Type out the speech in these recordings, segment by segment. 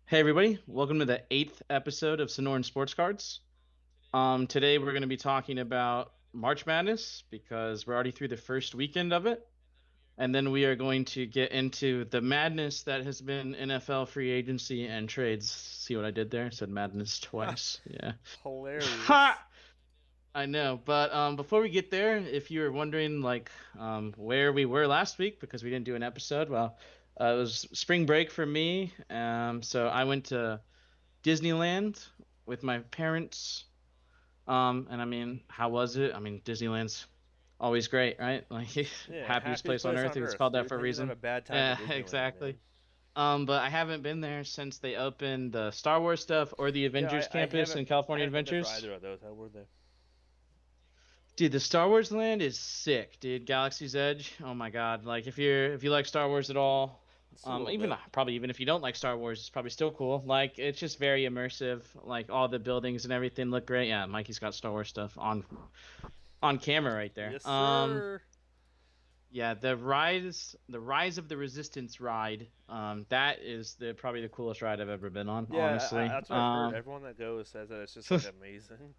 Hey everybody, welcome to the eighth episode of Sonoran Sports Cards. Today we're going to be talking about March Madness because we're already through the first weekend of it, and then we are going to get into the madness that has been NFL free agency and trades. See what I did there? I said madness twice. Yeah. Hilarious. Ha! I know, but before we get there, if you were wondering where we were last week because we didn't do an episode, well, it was spring break for me. So I went to Disneyland with my parents. And I mean, how was it? I mean, Disneyland's always great, right? Like Yeah, happiest happiest place on place earth. on It's earth, called that dude. for a Like, you didn't have reason. a bad time at Yeah, Disneyland, exactly. man. But I haven't been there since they opened the Star Wars stuff or the Yeah, Avengers I campus haven't in I California haven't been there for Adventures. either of those. How were they? Dude, the Star Wars land is sick, dude. Galaxy's Edge. Oh my God. Like if you like Star Wars at all, Just a little even bit. probably even if you don't like Star Wars, it's probably still cool. Like it's just very immersive. Like all the buildings and everything look great. Yeah, Mikey's got Star Wars stuff on camera right there. Yes, sir. Yeah, the rise of the Resistance ride. That is the probably the coolest ride I've ever been on, Yeah, honestly. that's what I've heard. Everyone that goes says that it's just like amazing.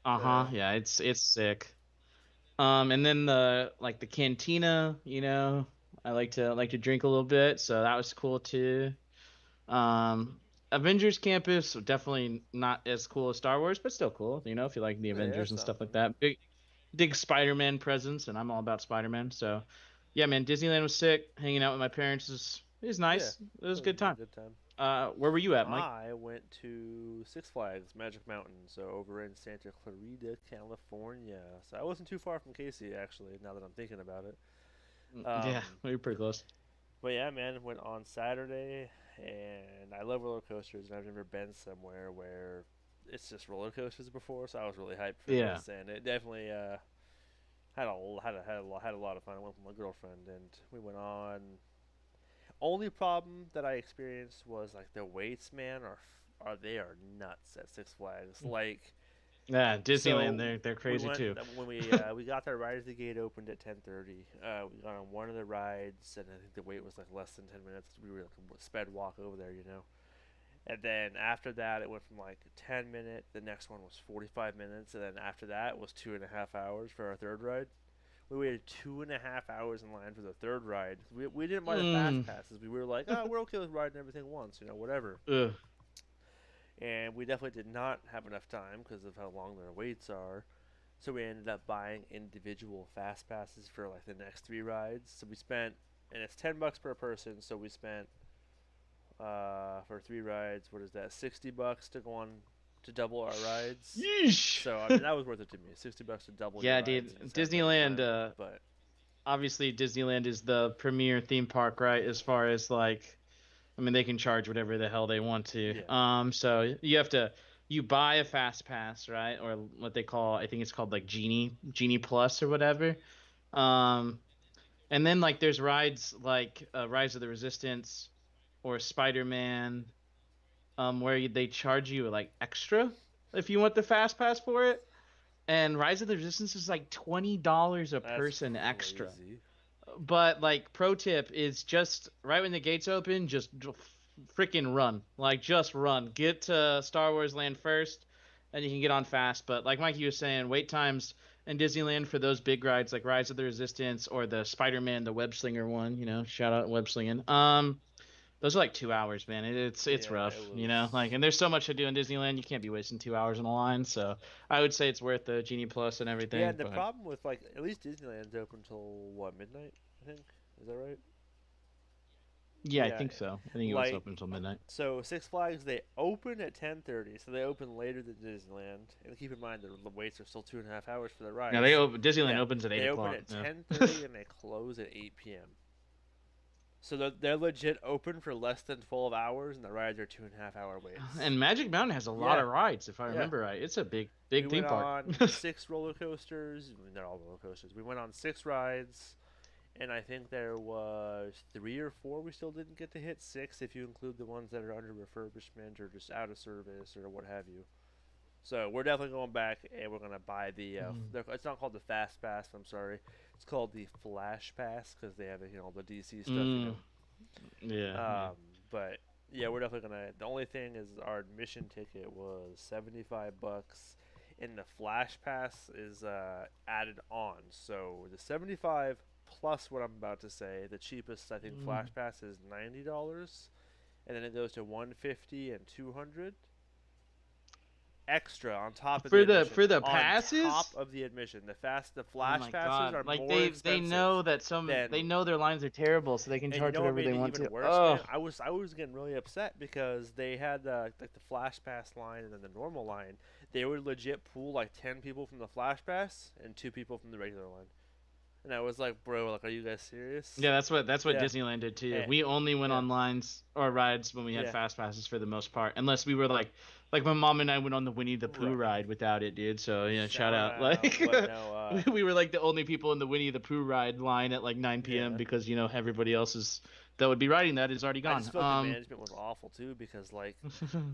Uh-huh. The Yeah, it's sick. And then the cantina, I like to drink a little bit, so that was cool too. Um, Avengers Campus definitely not as cool as Star Wars, but still cool. If you like the yeah, Avengers and stuff like something. that. Big Spider-Man presence, and I'm all about Spider-Man. So, yeah, man, Disneyland was sick. Hanging out with my parents is Yeah, nice. It was a good it was a time. good time. Where were you at, Mike? I went to Six Flags Magic Mountain, so over in Santa Clarita, California. So I wasn't too far from Casey, actually. Now that I'm thinking about it. Yeah, Um, we were pretty close. But yeah, man, went on Saturday, and I love roller coasters, and I've never been somewhere where it's just roller coasters before, so I was really hyped for Yeah. this, and it definitely had a lot of fun. I went with my girlfriend, and we went on. Only problem that I experienced was like the waits, man, are they are nuts at Six Flags. Like Yeah, Disneyland, so they're we crazy went too. when we got there right as the gate opened at 10:30. We got on one of the rides, and I think the wait was like less than 10 minutes. We were like a sped walk over there, you know. And then after that, it went from like 10 minute. The next one was 45 minutes, and then after that was 2.5 hours for our third ride. We waited 2.5 hours in line for the third ride. We didn't buy the fast Mm, passes. We were like, oh, we're okay with riding everything once, whatever. ugh. And we definitely did not have enough time because of how long their waits are. So we ended up buying individual fast passes for like the next three rides. So we spent, and it's $10 per person. So we spent for three rides. What is that? $60 to go on to double our rides. Yeesh. So I mean that was worth it to me. $60 to double your Yeah, rides, dude. and just have better Disneyland, time. But obviously Disneyland is the premier theme park, right? As far as I mean, they can charge whatever the hell they want to. yeah, So you buy a fast pass, right? Or what they call, I think it's called like Genie Plus or whatever. Um, and then there's rides like Rise of the Resistance or Spider-Man, where they charge you like extra if you want the fast pass for it. And Rise of the Resistance is like $20 a that's person extra. crazy. But pro tip is just right when the gates open, just freaking run. Like just run. Get to Star Wars Land first, and you can get on fast. But like Mikey was saying, wait times in Disneyland for those big rides like Rise of the Resistance or the Spider-Man, the web slinger one. Shout out web slinging. Those are like 2 hours, man. It's Yeah, it rough. was. And there's so much to do in Disneyland. You can't be wasting 2 hours in a line. So I would say it's worth the Genie Plus and Yeah, everything. and the But problem with like at least Disneyland's open till what midnight? I think is that right? yeah, I Yeah, think so. I think it was like open until midnight. so Six Flags they open at 10:30, so they open later than Disneyland. And keep in mind the waits are still 2.5 hours for the Yeah, rides. Disneyland Yeah, opens at eight they open o'clock. at Yeah. 10:30 and they close at 8 p.m. So they're legit open for less than 12 hours, and the rides are 2.5 hour waits. And Magic Mountain has a lot Yeah, of rides, if I yeah. remember right. It's a big, We big theme went park. on six roller coasters. They're all roller coasters. We went on six rides, and I think there was three or four we still didn't get to hit. Six if you include the ones that are under refurbishment or just out of service or what have you. So we're definitely going back, and we're gonna buy the. Mm. It's not called the Fast Pass. I'm sorry. It's called the Flash Pass because they have the DC stuff. Mm, yeah, yeah. But Yeah, we're definitely gonna. The only thing is our admission ticket was $75, and the Flash Pass is added on. So the 75 plus what I'm about to say. The cheapest I think Flash Mm. Pass is $90, and then it goes to 150 and 200 extra on top of the admission. For the On top passes. of the admission, the Oh Flash my passes god! are Like more they expensive know that than. they know their lines are terrible, so they can And you charge know what whatever made they it want even to. worse, Oh, man? I was getting really upset because they had like the Flash Pass line and then the normal line. They would legit pull like 10 people from the Flash Pass and 2 people from the regular line. And I was like, bro, like, are you guys serious? yeah, that's what Yeah. Disneyland did too. Eh, We only went yeah. on lines or rides when we had Yeah. fast passes for the most part, unless we were like my mom and I went on the Winnie the Pooh Right. ride without it, dude. So yeah, shout Shout out. out. Like But no, we were like the only people in the Winnie the Pooh ride line at like 9 p.m. yeah. because everybody else is that would be riding that is already I gone. just feel like the management was awful too because like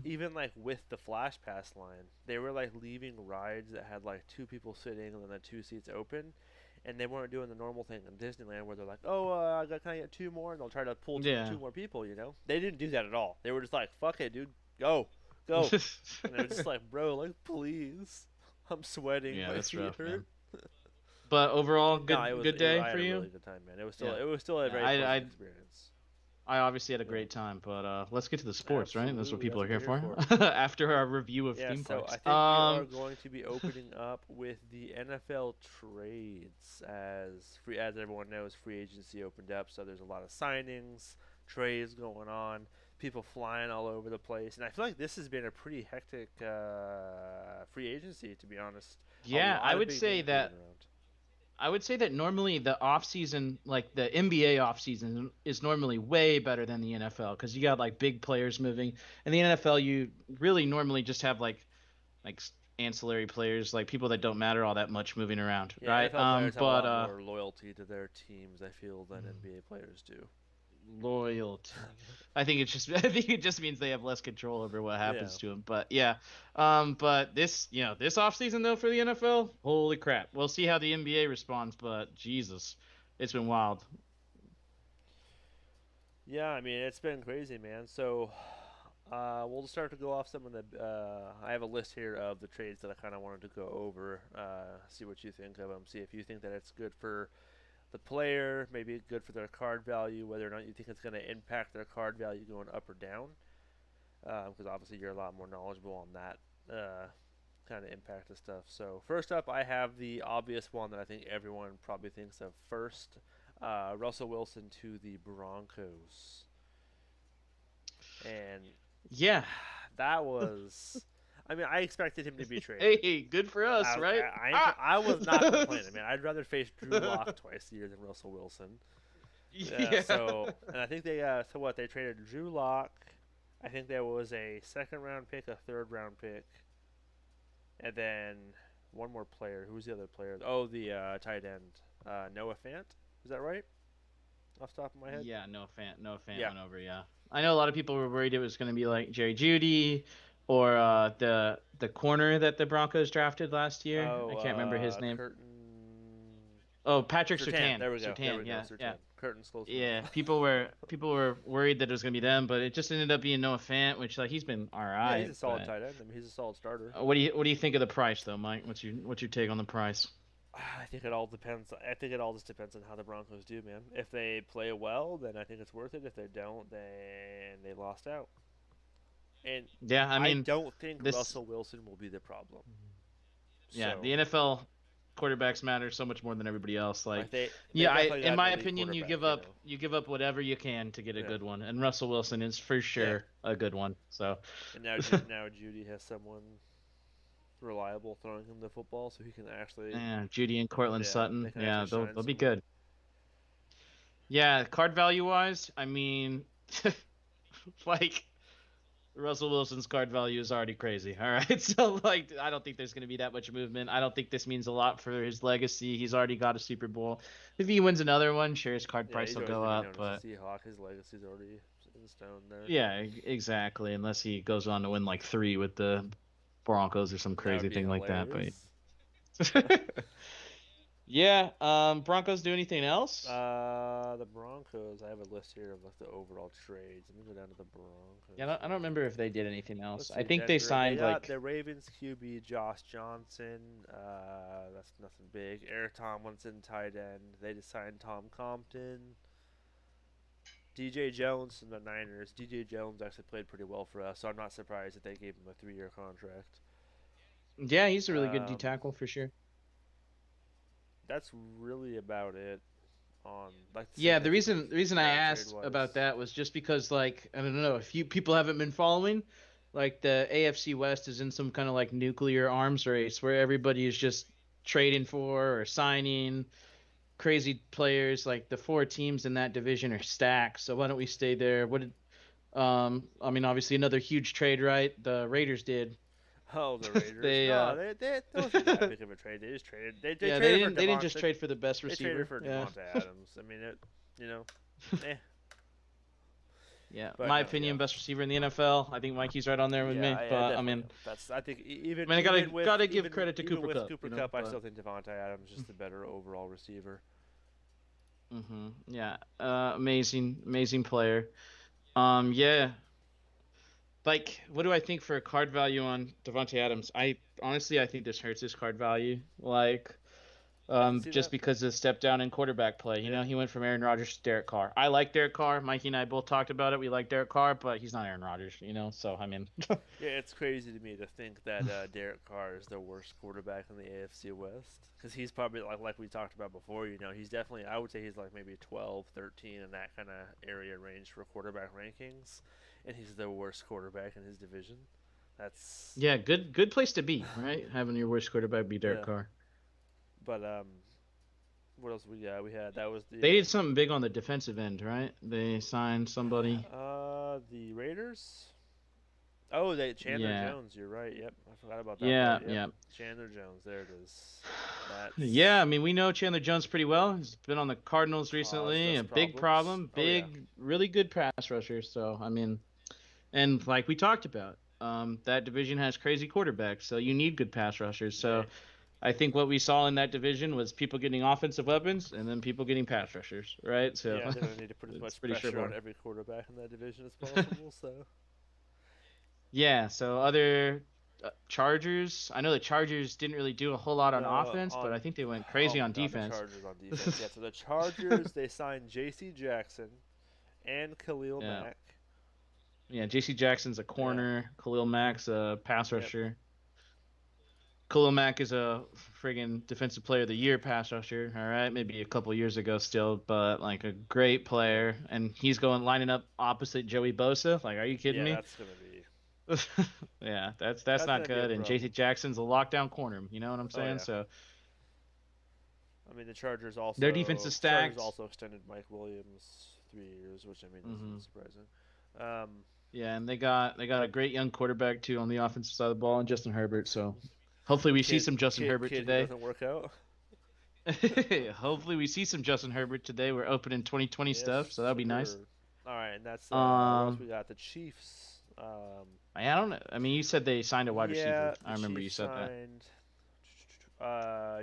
even like with the Flash Pass line, they were like leaving rides that had like 2 people sitting and then the 2 seats open, and they weren't doing the normal thing in Disneyland where they're like, "Oh, can I get 2 more?" and they'll try to pull two Yeah. more people. They didn't do that at all. They were just like, "Fuck it, dude, go, go," and it was just like, "Bro, like please, I'm sweating, Yeah, my that's feet rough, hurt." man. But overall, No, it was. good day I for had a you. really good time, man. It was still. Yeah. It was still a Yeah, very pleasant experience. I obviously had a Yeah. great time, but let's get to the sports, right? That's what Absolutely, people that's are what here we're here for. for. After our review of Yeah, theme so I parks. think we are going to be opening up with the NFL trades as everyone knows, free agency opened up, so there's a lot of signings, trades going on, people flying all over the place, and I feel like this has been a pretty hectic free agency, to be honest. A Yeah, lot of big names moving around. I would say that normally the off season, like the NBA off season, is normally way better than the NFL because you got like big players moving. In the NFL, you really normally just have like ancillary players, like people that don't matter all that much moving around, Yeah, right? NFL players have a But lot more loyalty to their teams, I feel, than NBA players do. loyalty. I think it's just I think it just means they have less control over what Yeah. happens to them. But yeah, but this offseason though for the NFL, holy crap. We'll see how the NBA responds, but Jesus, it's been wild. Yeah, I mean it's been crazy, man. So we'll just start to go off some of the. I have a list here of the trades that I kind of wanted to go over. See what you think of them. See if you think that it's good for the player, maybe good for their card value, whether or not you think it's going to impact their card value going up or down. Because obviously you're a lot more knowledgeable on that kind of impact of stuff. So first up, I have the obvious one that I think everyone probably thinks of first. Russell Wilson to the Broncos. And Yeah. that was. I mean, I expected him to be traded. Hey, good for us, I, right? I was not complaining, man. I'd rather face Drew Lock twice a year than Russell Wilson. Yeah. And I think so what, they traded Drew Lock. I think there was a second round pick, a third round pick, and then one more player. Who's the other player? Oh, the tight end, Noah Fant. Is that right? Off the top of my head? Yeah, no fan Yeah. went over, yeah. I know a lot of people were worried it was going to be like Jerry Judy or the corner that the Broncos drafted last year. I Oh, can't remember his name. Curtin. Oh, Patrick Sertan. Surtain. There we go. There Surtain, we go. yeah, yeah. Sertan. Curtin slows me Yeah, down. people were worried that it was gonna be them, but it just ended up being Noah Fant, which like he's been all Yeah, he's right. a solid But tight end. I mean, he's a solid starter. what do you think of the price though, Mike? What's your take on the price? I think it all depends. I think it all just depends on how the Broncos do, man. If they play well, then I think it's worth it. If they don't, then they lost out. And Yeah, I I mean don't think this. Russell Wilson will be the problem. Yeah, So, the NFL quarterbacks matter so much more than everybody else. Like, like they yeah, definitely in got an my elite opinion, quarterback, you give up whatever you can to get a Yeah, good one, and Russell Wilson is for yeah. sure a good one. So, And now Judy has someone reliable throwing him the football, so he can actually, yeah, Judy and Cortland yeah, they Sutton, can yeah, actually shine they'll be some more. good. Yeah, card value wise, I mean, like Russell Wilson's card value is already crazy. All right. So like I don't think there's going to be that much movement. I don't think this means a lot for his legacy. He's already got a Super Bowl. If he wins another one, sure his card Yeah, price he's will always go gonna be up, known as but a Seahawk. His legacy's already in stone there. yeah, exactly, unless he goes on to win like 3 with the Broncos or some That would crazy be thing like that, but hilarious. Yeah. Broncos do anything else? The Broncos. I have a list here of like the overall trades. Let me go down to the Yeah, Broncos I don't here. remember if they did anything else. Let's I see, think they Denver. They signed got like the Ravens QB Josh Johnson. That's nothing big. Eric Tomlinson, tight end. They just signed Tom Compton. DJ Jones from the Niners. DJ Jones actually played pretty well for us, so I'm not surprised that they gave him a 3-year contract. yeah, he's a really good D Um, tackle for sure. that's really about it on like Yeah, significant the reason I trade asked about wise. that was just because like I don't know if you people haven't been following, like the AFC West is in some kind of like nuclear arms race where everybody is just trading for or signing crazy players. Like the four teams in that division are stacked. So why don't we stay there? What did I mean obviously another huge trade, right? The Raiders did. Oh, the Raiders. They No, they that wasn't that big of a trade. They just traded. They yeah, traded for they didn't just Devontae. trade for the best They traded receiver. for Yeah. Devonte Adams. I mean, you know, eh. Yeah, But my no, yeah, opinion, best receiver in the NFL. I think Mikey's right on there with yeah, me. I But definitely am. That's I think I mean, I gotta give even credit to even Cooper with Cup, Cooper you know. Cup, I But still think Devonte Adams is just the better overall receiver. yeah, amazing player. Yeah, like what do I think for a card value on Devante Adams? I honestly I think this hurts his card value. Like I can see just that. because of the step down in quarterback play. You Yeah. know, he went from Aaron Rodgers to Derek Carr. I like Derek Carr. Mikey and I both talked about it. We like Derek Carr, but he's not Aaron Rodgers, you know. So I mean, Yeah, it's crazy to me to think that Derek Carr is the worst quarterback in the AFC West because he's probably like we talked about before. You know, he's definitely I would say he's like maybe 12, 13 in that kind of area range for quarterback rankings, and he's the worst quarterback in his division. That's yeah, good place to be, right? Having your worst quarterback be Derek yeah. Carr. But what else we got? We had that was They did something big on the defensive end, right? They signed somebody. the Raiders. Oh, they Chandler Yeah, Jones. You're right. Yep, I forgot about that yeah, part. Yep, yeah, Chandler Jones. There it is. yeah. That's I mean, we know Chandler Jones pretty well. He's been on the Cardinals caused recently. us A big problems. problem, Oh yeah, big, really good pass rusher. So I mean, and like we talked about, that division has crazy quarterbacks, so you need good pass rushers. yeah, So I think what we saw in that division was people getting offensive weapons and then people getting pass rushers, right? So yeah. They're gonna need to put as it's much pretty pressure on straightforward. every quarterback in that division as possible. So Yeah, so other Chargers. I know the Chargers didn't really do a whole lot on no, offense, but on I think they went oh crazy my on God, the defense. Chargers on defense. Yeah, so the Chargers they signed J.C. Jackson and Khalil Yeah, Mack. yeah. J.C. Jackson's a Yeah, corner. Khalil Mack's a pass yep, rusher. Khalil Mack is a friggin' defensive player of the year pass rusher. All right, maybe a couple years ago still, but like a great yep, player, and he's going lining up opposite Joey Bosa. Like, are you kidding yeah. me? That's gonna be Yeah, that's not a good. And J.C. problem. Jackson's a lockdown corner. You know what I'm Oh saying? yeah. So I mean, their defense is The Chargers stacked. also extended Mike Williams 3 years, which I mean Hmm. isn't surprising. Um, Yeah, and they got a great young quarterback too on the offensive side of the ball, and Justin Herbert. So hopefully we see some Justin Herbert kid who today. doesn't work out. Hopefully we see some Justin Herbert today. We're opening 2020 stuff, Yes, so that'll be nice. sir. All right, and that's what else we Um, got? The Chiefs. I don't know. I mean, you said they signed a wide receiver. Yeah, the I remember you Chiefs said that. signed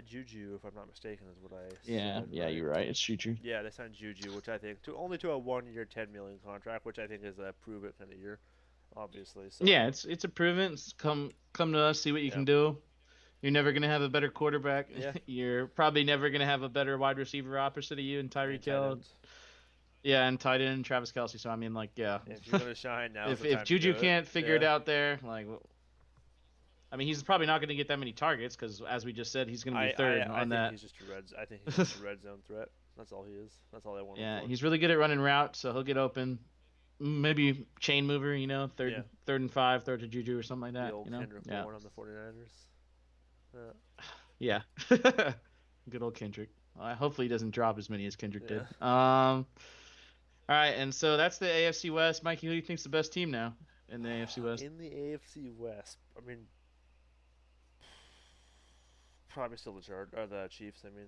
Juju, if I'm not mistaken, is what I Yeah, said, yeah, right? you're right. It's Chuchu. Yeah, they signed Juju, which I think to only to a 1-year, 10 million contract, which I think is a prove it kind of year, obviously. So Yeah, it's a proven. It's come to us, see what you yeah, can do. You're never gonna have a better quarterback. yeah, You're probably never gonna have a better wide receiver opposite of you and and Tyreek tight Hill. end. Yeah, and tight end Travis Kelsey. So I mean, like, yeah. If you're gonna shine, now's the If time to Juju do it. can't figure it Yeah. out there, like, I mean, he's probably not gonna get that many targets because, as we just said, he's gonna be third I on think that. he's just a I think he's just a red zone threat. That's all he is. That's all they want him Yeah, for. he's really good at running routes, so he'll get open. Maybe chain mover, you know, Yeah, third and five, throw to Juju or something like the that, old you know. Kendrick Yeah, Bourne on the 49ers. yeah. Good old Kendrick. Hopefully he doesn't drop as many as Kendrick did. Yeah. All right, and so that's the AFC West. Mikey, who do you think's the best team now in the AFC West? In the AFC West, I mean, probably still the Chiefs. I mean,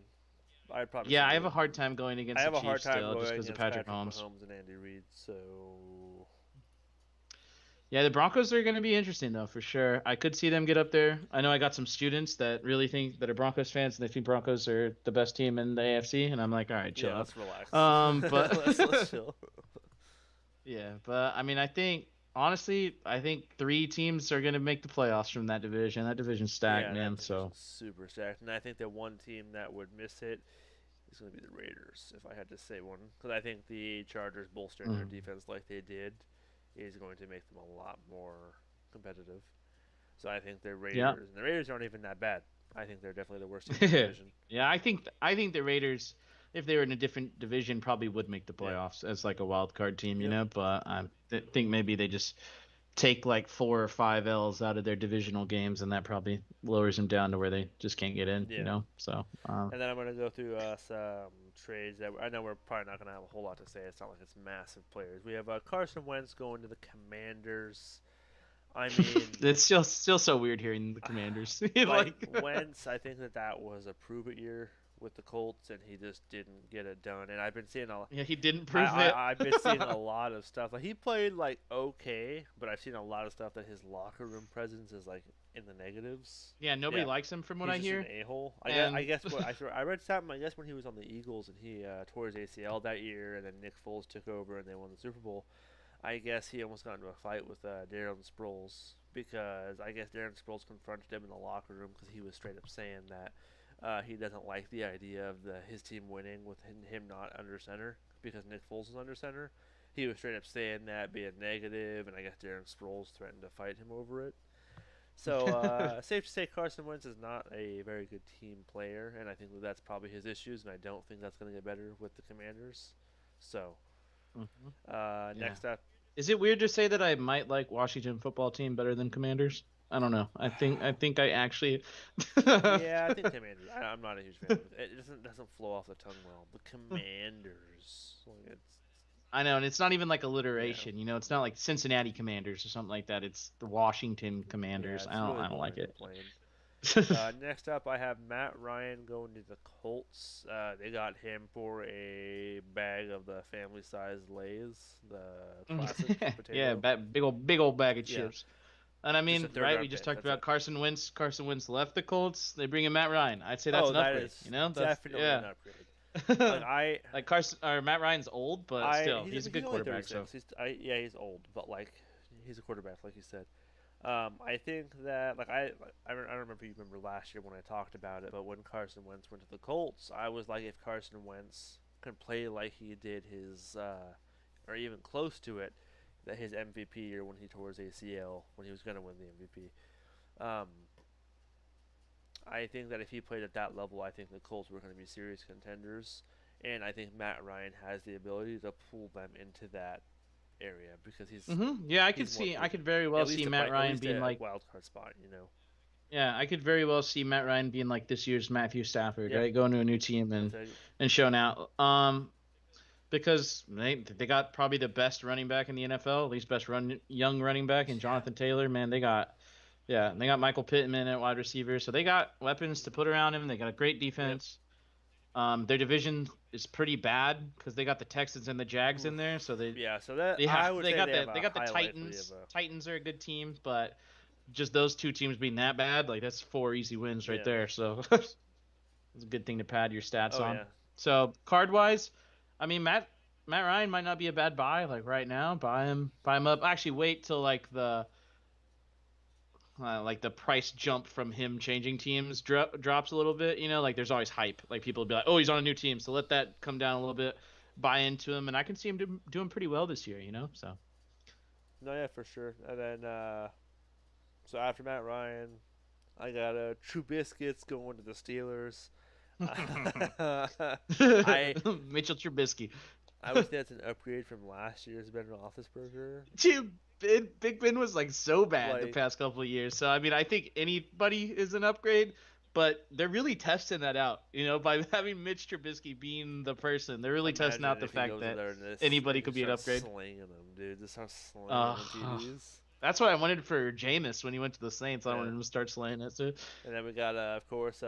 I'd probably Yeah, still I go have a with. hard time going I against the have a hard Chiefs time still, just going because of against Patrick Patrick Mahomes. Mahomes and Andy Reid. So Yeah, the Broncos are going to be interesting though, for sure. I could see them get up there. I know I got some students that really think that are Broncos fans and they think Broncos are the best team in the AFC, and I'm like, all right, chill Yeah, out. let's relax. But Let's chill. yeah, but I mean, I think honestly, I think three teams are going to make the playoffs from that division. That division's stacked, Yeah, that man. So division's super stacked, and I think the one team that would miss it is going to be the Raiders. If I had to say one, because I think the Chargers bolstering their mm, defense like they did is going to make them a lot more competitive. So I think the yeah. Raiders, and the Raiders aren't even that bad. I think they're definitely the worst team in that division. Yeah, I think the Raiders, if they were in a different division, probably would make the Yeah. playoffs as like a wild card team, Yep. But think maybe they just take like 4 or 5 L's out of their divisional games, and that probably lowers them down to where they just can't get in, Yeah. So And then I'm going to go through some trades that I know we're probably not going to have a whole lot to say. It's not like it's massive players. We have Carson Wentz going to the Commanders. I mean, it's still so weird hearing the Commanders. like Wentz, I think that was a prove it year with the Colts, and he just didn't get it done. And I've been seeing Yeah, he didn't prove it. I've been seeing a lot of stuff. Like he played like okay, but I've seen a lot of stuff that his locker room presence is like in the negatives. Yeah, nobody likes him from what I He's just hear. an a-hole. And I guess what I read something. I guess when he was on the Eagles and he tore his ACL that year, and then Nick Foles took over and they won the Super Bowl. I guess he almost got into a fight with Darren Sproles because I guess Darren Sproles confronted him in the locker room because he was straight up saying that he doesn't like the idea of his team winning with him not under center because Nick Foles is under center. He was straight up saying that, being negative, and I guess Darren Sproles threatened to fight him over it. So safe to say Carson Wentz is not a very good team player, and I think that's probably his issues, and I don't think that's going to get better with the Commanders. So yeah. next up, Is it weird to say that I might like Washington football team better than Commanders? I don't know. I think I actually. yeah, I think Commanders. I'm not a huge fan of it. It doesn't flow off the tongue well. The Commanders, like it's I know, and it's not even like yeah, alliteration. It's not like Cincinnati Commanders or something like that. It's the Washington yeah, Commanders. it's really I don't like boring it. and plain. Next up, I have Matt Ryan going to the Colts. They got him for a bag of the family-sized Lay's, the classic Yeah, potato. big old bag of Yeah, chips. And I just a mean, third right? We round just pick. talked That's about it. Carson Wentz. Carson Wentz left the Colts. They bring in Matt Ryan. I'd say that's Oh, an that upgrade. is That's definitely yeah. an upgrade. Like Carson or Matt Ryan's old, but still, he's he's a he's good only quarterback. So 36. Yeah, he's old, but like he's a quarterback, like you said. I think that I don't remember if you remember last year when I talked about it, but when Carson Wentz went to the Colts, I was like, if Carson Wentz can play like he did his, or even close to it, that his MVP year when he tore his ACL when he was gonna win the MVP. Um, I think that if he played at that level, I think the Colts were going to be serious contenders, and I think Matt Ryan has the ability to pull them into that area because yeah, he's more I could proven. very well At least see to Matt play, at Ryan least being a like, wild card spot. yeah, I could very well see Matt Ryan being like this year's Matthew Stafford, Yeah, right? Going to a new team that's it. and showing out. Because they got probably the best running back in the NFL, at least best young running back in Yeah, Jonathan Taylor. Man, they got Michael Pittman at wide receiver, so they got weapons to put around him. They got a great yep. defense. Their division is pretty bad because they got the Texans and the Jags in Oof. there, so Yeah, so that they have I would they say got they have they a got the highlight reel of Titans. a Titans are a good team, but just those two teams being that bad, like that's 4 easy wins right yeah. there. So it's a good thing to pad your stats Oh on. yeah. So card wise, I mean Matt Ryan might not be a bad buy like right now. Buy him up. Actually, wait till like the price jump from him changing teams drops a little bit. Like there's always hype. Like people will be like, oh, he's on a new team, so let that come down a little bit. Buy into him, and I can see him doing pretty well this year. So. No, yeah, for sure. And then so after Matt Ryan, I got Trubisky's going to the Steelers. I Mitchell Trubisky. I would say that's an upgrade from last year's Ben Roethlisberger. Dude, Big Ben was like so bad the Like, past couple of years. So I mean, I think anybody is an upgrade, but they're really testing that out. By having Mitch Trubisky being the person, they're really testing imagine out the if he fact goes in that there and anybody and could just be an starts upgrade. slinging them, dude. Just starts slinging Uh, them TDs. that's what I wanted for Jameis when he went to the Saints. I Yeah. wanted him to start slaying it too. And then we got, of course,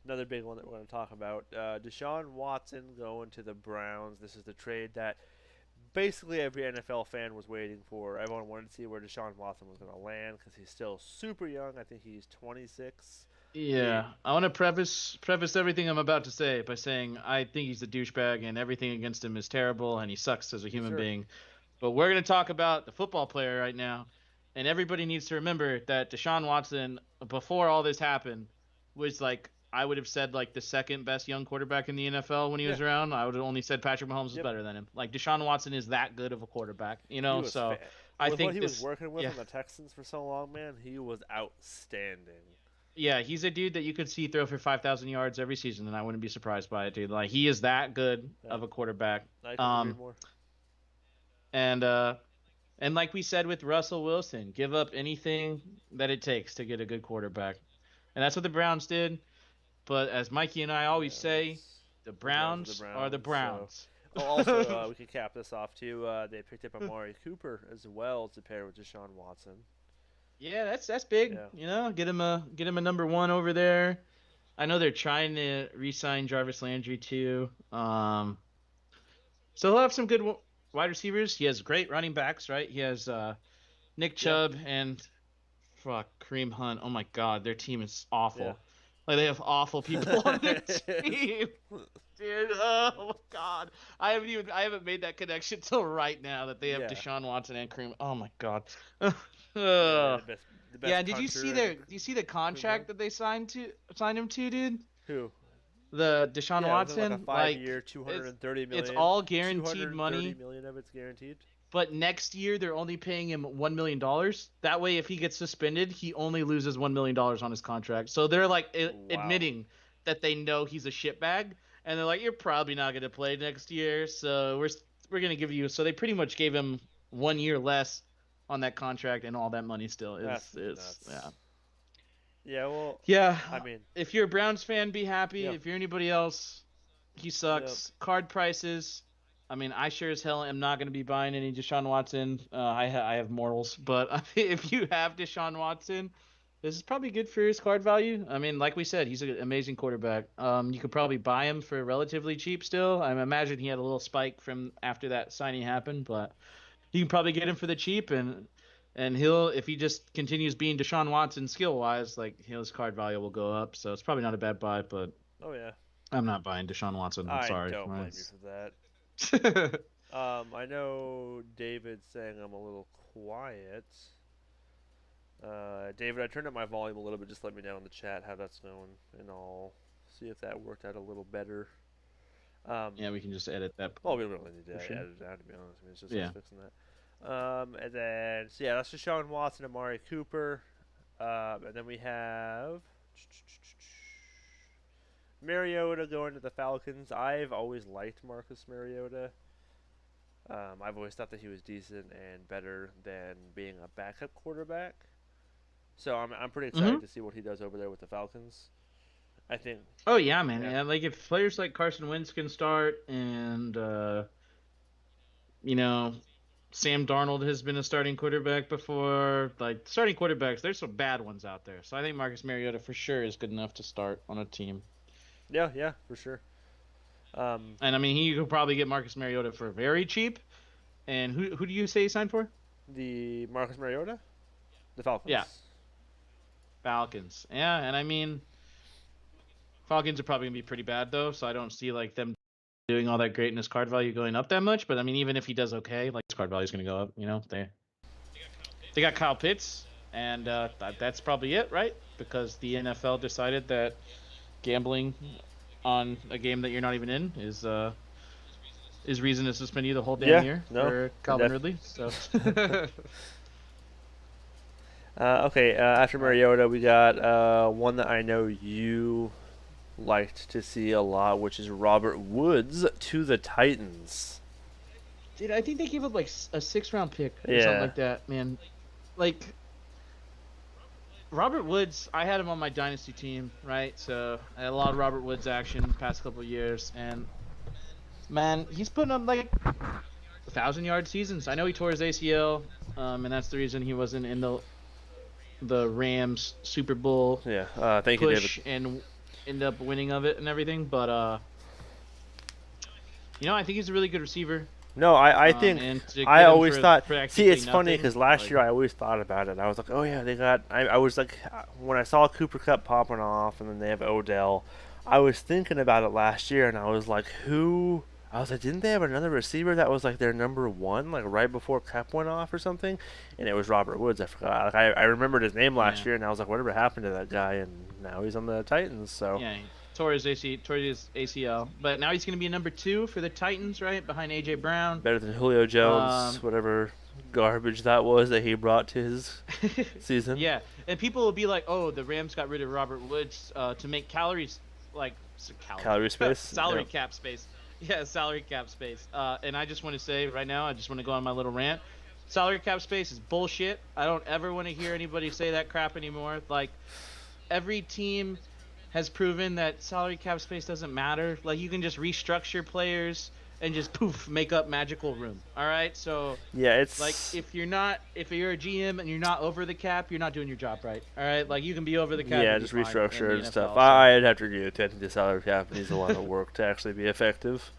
another big one that we're going to talk about. Desean Watson going to the Browns. This is the trade that basically every NFL fan was waiting for. Everyone wanted to see where Deshaun Watson was going to land because he's still super young. I think he's 26. He, Yeah, I want to preface everything I'm about to say by saying I think he's a douchebag and everything against him is terrible and he sucks as a yes, human sir. being. But we're going to talk about the football player right now, and everybody needs to remember that Deshaun Watson, before all this happened, was like I would have said like the second best young quarterback in the NFL when he Yeah. was around. I would have only said Patrick Mahomes was Yep. better than him. Like Deshaun Watson is that good of a quarterback, you He know. was So I with what think he was this, working with yeah, on the Texans for so long, man. He was outstanding. yeah, he's a dude that you could see throw for 5,000 yards every season, and I wouldn't be surprised by it, dude. Like he is that good Yeah, of a quarterback. I couldn't agree Um, more. and and like we said with Russell Wilson, give up anything that it takes to get a good quarterback, and that's what the Browns did. But as Mikey and I always say, Yes, the the Browns are the Browns are the Browns. So, Browns. oh, also we could cap this off too. They picked up Amari Cooper as well to pair with Deshaun Watson. Yeah, that's big. Yeah, You know, get him a number one over there. I know they're trying to re-sign Jarvis Landry too. So he'll have some good wide receivers. He has great running backs, right? He has Nick yeah, Chubb and fuck Kareem Hunt. Oh my God, their team is yeah. awful. Like they have awful people on their team, dude. Oh my God, I haven't made that connection till right now that they have Yeah, Deshaun Watson and Kareem. Oh my God. yeah. They Uh, had the yeah, best and did you punter see and their? Do you see the Kareem Hunt. contract that they signed him to, dude? Who? The Deshaun Yeah, it was in like a Watson, like 5-year, two hundred it's and thirty it's million. all Two hundred guaranteed and thirty money, million of it's guaranteed. but next year they're only paying him $1 million. That way, if he gets suspended, he only loses $1 million on his contract. So they're like Wow. admitting that they know he's a shitbag, and they're like, "You're probably not going to play next year, so we're going to give you." So they pretty much gave him 1 year less on that contract, and all that money still That's is yeah. nuts. Yeah, well, Yeah, I mean, if you're a Browns fan, be happy. yeah, If you're anybody else, he yep. sucks. Card prices. I mean, I sure as hell am not going to be buying any Deshaun Watson. I have morals, but if you have Deshaun Watson, this is probably good for his card value. I mean, like we said, he's an amazing quarterback. You could probably buy him for relatively cheap still. I imagine he had a little spike from after that signing happened, but you can probably get him for the cheap, and he'll if he just continues being Deshaun Watson skill wise, like his card value will go up. So it's probably not a bad buy, but Oh yeah. I'm not buying Deshaun Watson. I'm I sorry. don't blame you for that. Yeah, I know David's saying I'm a little quiet. David, I turned up my volume a little bit. Just let me know in the chat how that's going, and I'll see if that worked out a little better. Um, we can just edit that well, we don't really need to for edit sure. it down, to be honest. I mean, it's just us Yeah. fixing that. And then, so yeah, that's Deshaun Watson and Amari Cooper. And then we have Mariota going to the Falcons. I've always liked Marcus Mariota. I've always thought that he was decent and better than being a backup quarterback. So I'm pretty excited Hmm. to see what he does over there with the Falcons. I think, Oh yeah, man. yeah, Yeah, like if players like Carson Wentz can start, and you know, Sam Darnold has been a starting quarterback before. Like starting quarterbacks, there's some bad ones out there. So I think Marcus Mariota for sure is good enough to start on a team. yeah, yeah, for sure. Um, And I mean, you could probably get Marcus Mariota for very cheap. And who do you say he signed for? the Marcus Mariota, the Yeah, Falcons. Falcons. Yeah, and I mean, Falcons are probably gonna be pretty bad though, so I don't see like them doing all that great and his card value going up that much. But I mean, even if he does okay, like his card value is gonna go up. You know, they got Kyle Pitts, and that's probably it, right? Because the NFL decided that gambling on a game that you're not even in is reason to suspend you the whole damn Yeah, year no, for Calvin Ridley. So okay, after Mariota, we got one that I know you liked to see a lot, which is Robert Woods to the Titans. dude, I think they gave up like a 6th round pick or Yeah. something like that, man. Like Robert Woods, I had him on my dynasty team, right? So I had a lot of Robert Woods action the past couple of years, and man, he's putting up like 1,000-yard seasons. I know he tore his ACL, and that's the reason he wasn't in the Rams Super Bowl Yeah, thank you, David. push and end up winning of it and everything. But I think he's a really good receiver. No, I think and to I get him always for thought. See, practically it's funny nothing. because last Like, year I always thought about it. I was like, oh yeah, they got. I was like, when I saw Cooper Cup popping off, and then they have Odell, I was thinking about it last year, and I was like, who? I was like, didn't they have another receiver that was like their number one, like right before Cup went off or something? And it was Robert Woods. I forgot. Like, I remembered his name last yeah, year, and I was like, whatever happened to that guy? And now he's on the Titans. So yeah, tore his ACL, but now he's going to be a number 2 for the Titans, right behind AJ Brown. better than Julio Jones, Um, whatever garbage that was that he brought to his season. yeah, and people will be like, "Oh, the Rams got rid of Robert Woods to make Calorie space. salary Yep. cap space." Yeah, salary cap space. And I just want to say right now, I just want to go on my little rant. Salary cap space is bullshit. I don't ever want to hear anybody say that crap anymore. Like, every team has proven that salary cap space doesn't matter. Like, you can just restructure players and just poof, make up magical room. All right, so Yeah, it's like if you're a GM and you're not over the cap, you're not doing your job right. All right, like you can be over the cap. yeah, And just be fine in restructure the and stuff. NFL, so. I'd have to agree with you. I think the salary cap needs a lot of work to actually be effective.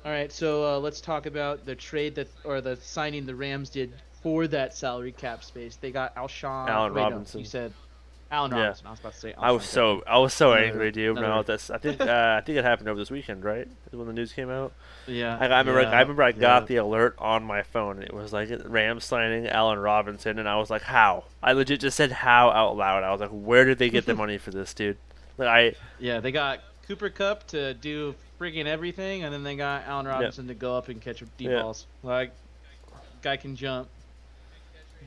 All right, so let's talk about the trade or the signing the Rams did for that salary cap space. They got Allen Robinson. No, you said Allen Yeah. Robinson. I was about to say. I was Alshon so Jeffrey. angry, dude. No, Another. that's I think it happened over this weekend, right? When the news came out. Yeah. I remember I got yeah. the alert on my phone. And it was like Rams signing Allen Robinson, and I was like, how? I legit just said how out loud. I was like, where did they get the money for this, dude? Like Yeah, they got Cooper Cup to do freaking everything, and then they got Allen Robinson to go up and catch deep balls. Like, guy can jump.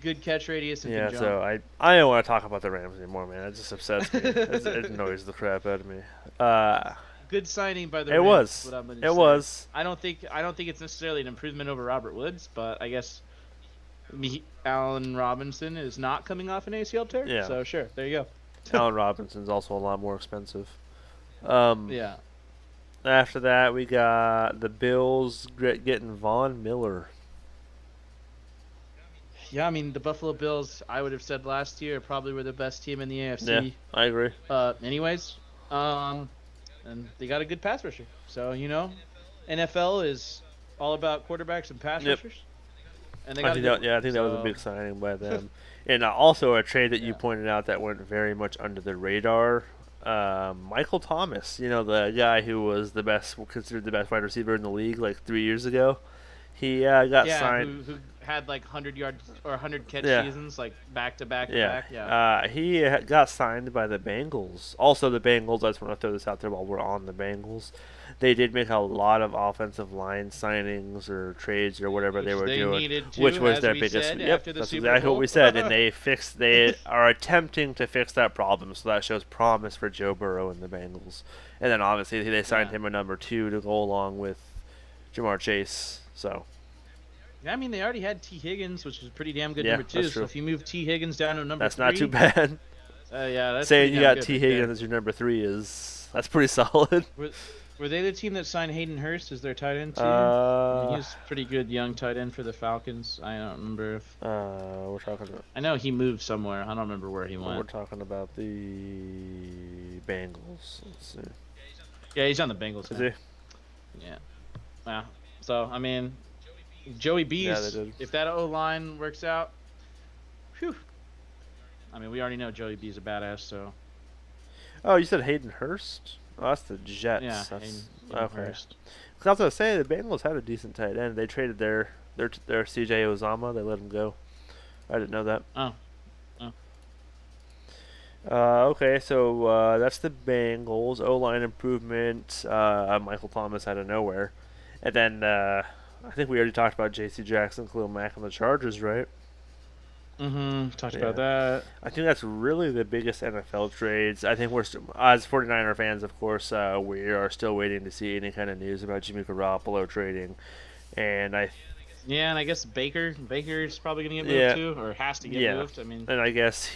Good catch radius and yeah, can jump. so I don't want to talk about the Rams anymore, man. It just upsets me. It annoys the crap out of me. Good signing by the It Rams. was. What I'm gonna It say. was. I don't think it's necessarily an improvement over Robert Woods, but I guess Allen Robinson is not coming off an ACL tear. Yeah. So sure, there you go. Allen Robinson's also a lot more expensive. Yeah. After that, we got the Bills getting Von Miller. Yeah, I mean the Buffalo Bills. I would have said last year probably were the best team in the AFC. Yeah, I agree. Anyways, and they got a good pass rusher. So NFL is all about quarterbacks and pass rushers. And they got I think that was a big signing by them. And also a trade that you pointed out that went very much under the radar. Michael Thomas, the guy who was considered the best wide receiver in the league like 3 years ago. He got signed. Who had like 100 yards or 100 catch seasons, like back to back to back. Yeah. He got signed by the Bengals. Also, the Bengals. I just want to throw this out there while we're on the Bengals. They did make a lot of offensive line signings or trades or whatever they were doing, which was their biggest. Yep, that's exactly what we said. And they are attempting to fix that problem. So that shows promise for Joe Burrow and the Bengals. And then obviously they signed him a number 2 to go along with Jamar Chase. So. Yeah, I mean they already had T. Higgins, which is a pretty damn good Yeah, number 2. that's So true. if you move T. Higgins down to number 3, that's not too bad. Yeah, that's saying you got good T. right Higgins there. as your number 3 that's pretty solid. Were they the team that signed Hayden Hurst as their tight end too? He's a pretty good young tight end for the Falcons. I don't remember if. We're talking about. I know he moved somewhere. I don't remember where he went. We're talking about the Bengals. Let's see. Yeah, he's on the Bengals. Is now. he? Yeah. Wow. So I mean, Joey B's. If that O line works out, whew. I mean, we already know Joey B's a badass. So. Oh, you said Hayden Hurst? Oh, that's the Jets. Yeah. That's, Hayden okay. Hurst. Because I was gonna say the Bengals had a decent tight end. They traded their CJ Uzama. They let him go. I didn't know that. Oh. Okay, so that's the Bengals. O-line improvement. Michael Thomas out of nowhere. And then I think we already talked about J.C. Jackson, Khalil Mack on the Chargers, right? Talked about that. I think that's really the biggest NFL trades. I think we're as 49er fans, of course, we are still waiting to see any kind of news about Jimmy Garoppolo trading. And and I guess Baker's probably going to get moved too, or has to get moved. I mean, and I guess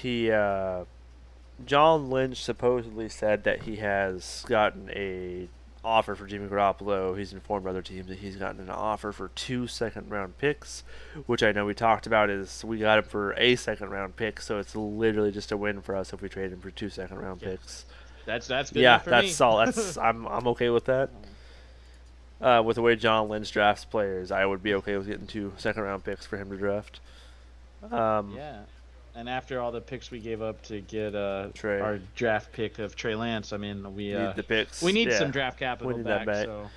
John Lynch supposedly said that he has gotten a offer for Jimmy Garoppolo. He's informed other teams that he's gotten an offer for 2 second-round picks, which I know we talked about is we got him for a second-round pick, so it's literally just a win for us if we trade him for 2 second-round picks. That's good. Yeah, for that's me. solid. I'm okay with that. With the way John Lynch drafts players, I would be okay with getting 2 second-round picks for him to draft. Yeah. And after all the picks we gave up to get Trey. our draft pick of Trey Lance, I mean, Need the picks. we need Yeah. some draft We capital need back. that back. So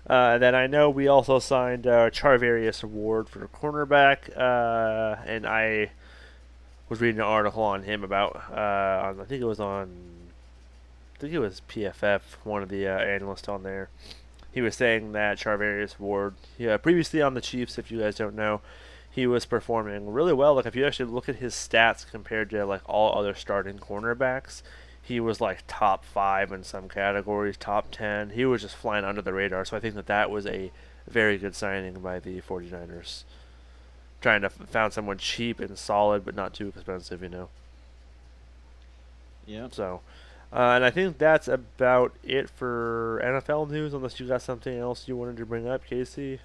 And then I know we also signed Charvarius Award for the cornerback, and I was reading an article on him about I think it was PFF, one of the analysts on there. He was saying that Charvarius Ward, previously on the Chiefs, if you guys don't know, he was performing really well. Like if you actually look at his stats compared to like all other starting cornerbacks, he was like top 5 in some categories, top 10. He was just flying under the radar. So I think that was a very good signing by the 49ers. Trying to found someone cheap and solid, but not too expensive, yeah. So, and I think that's about it for NFL news. Unless you got something else you wanted to bring up, Casey.